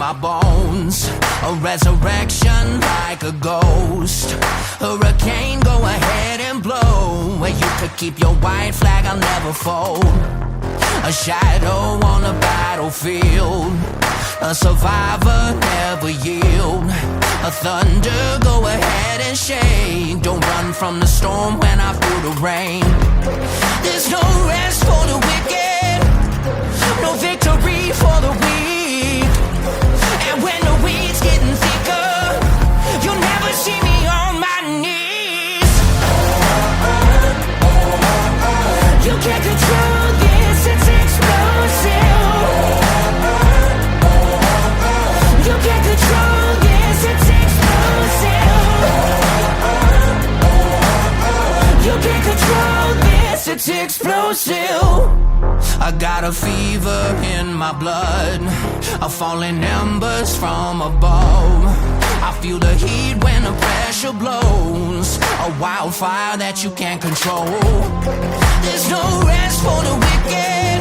my bones. A resurrection like a ghost. Hurricane, go ahead and blow. Where you could keep your white flag, I'll never fold. A shadow on a battlefield. A survivor, never yield. A thunder, go ahead and shake. Don't run from the storm when I feel the rain. There's no rest for the wicked, no victory for the weak. And when the weed's getting thicker, you'll never see me on my knees. You can't control this, it's explosive. You can't control this, it's explosive. You can't control this, it's explosive. I got a fever in my blood, a falling embers from above. I feel the heat when the pressure blows, a wildfire that you can't control. There's no rest for the wicked,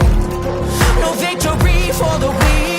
no victory for the weak.